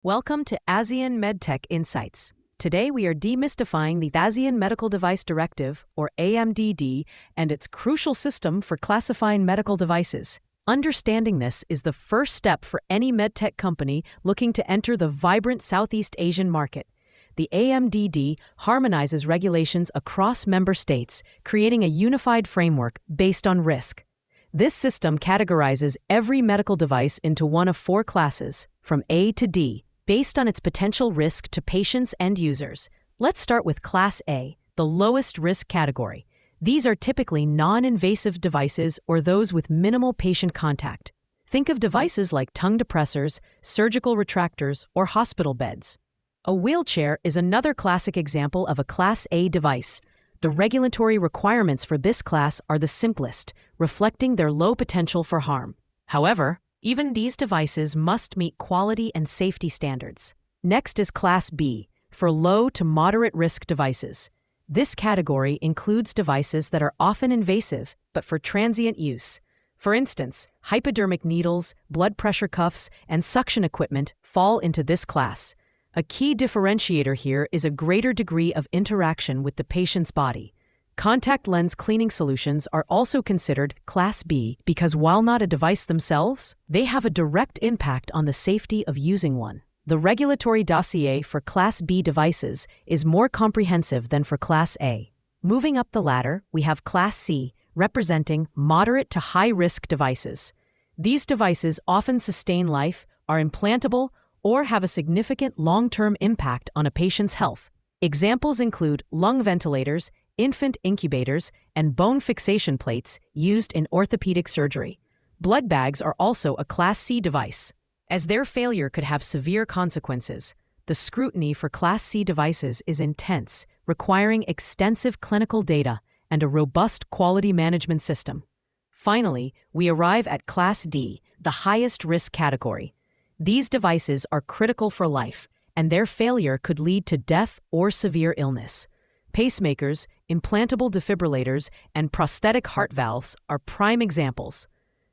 Welcome to ASEAN MedTech Insights. Today we are demystifying the ASEAN Medical Device Directive, or AMDD, and its crucial system for classifying medical devices. Understanding this is the first step for any medtech company looking to enter the vibrant Southeast Asian market. The AMDD harmonizes regulations across member states, creating a unified framework based on risk. This system categorizes every medical device into one of four classes, from A to D, based on its potential risk to patients and users. Let's start with Class A, the lowest risk category. These are typically non-invasive devices or those with minimal patient contact. Think of devices like tongue depressors, surgical retractors, or hospital beds. A wheelchair is another classic example of a Class A device. The regulatory requirements for this class are the simplest, reflecting their low potential for harm. However, even these devices must meet quality and safety standards. Next is Class B, for low to moderate risk devices. This category includes devices that are often invasive, but for transient use. For instance, hypodermic needles, blood pressure cuffs, and suction equipment fall into this class. A key differentiator here is a greater degree of interaction with the patient's body. Contact lens cleaning solutions are also considered Class B because while not a device themselves, they have a direct impact on the safety of using one. The regulatory dossier for Class B devices is more comprehensive than for Class A. Moving up the ladder, we have Class C, representing moderate to high-risk devices. These devices often sustain life, are implantable, or have a significant long-term impact on a patient's health. Examples include lung ventilators, infant incubators, and bone fixation plates used in orthopedic surgery. Blood bags are also a Class C device. As their failure could have severe consequences, the scrutiny for Class C devices is intense, requiring extensive clinical data and a robust quality management system. Finally, we arrive at Class D, the highest risk category. These devices are critical for life, and their failure could lead to death or severe illness. Pacemakers, implantable defibrillators, and prosthetic heart valves are prime examples.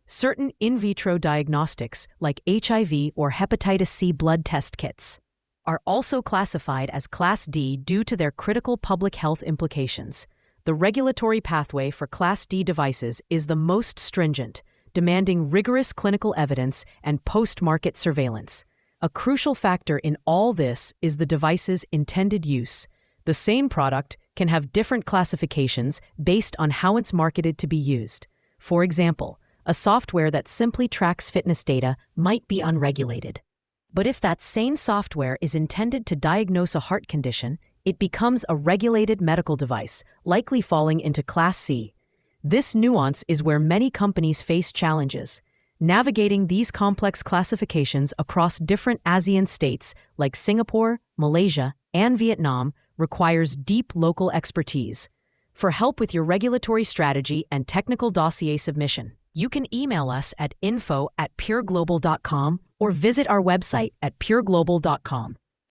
Certain in vitro diagnostics, like HIV or hepatitis C blood test kits, are also classified as Class D due to their critical public health implications. The regulatory pathway for Class D devices is the most stringent, demanding rigorous clinical evidence and post-market surveillance. A crucial factor in all this is the device's intended use. The same product can have different classifications based on how it's marketed to be used. For example, a software that simply tracks fitness data might be unregulated. But if that same software is intended to diagnose a heart condition, it becomes a regulated medical device, likely falling into Class C. This nuance is where many companies face challenges. Navigating these complex classifications across different ASEAN states like Singapore, Malaysia, and Vietnam requires deep local expertise. For help with your regulatory strategy and technical dossier submission, you can email us at info@pureglobal.com or visit our website at pureglobal.com.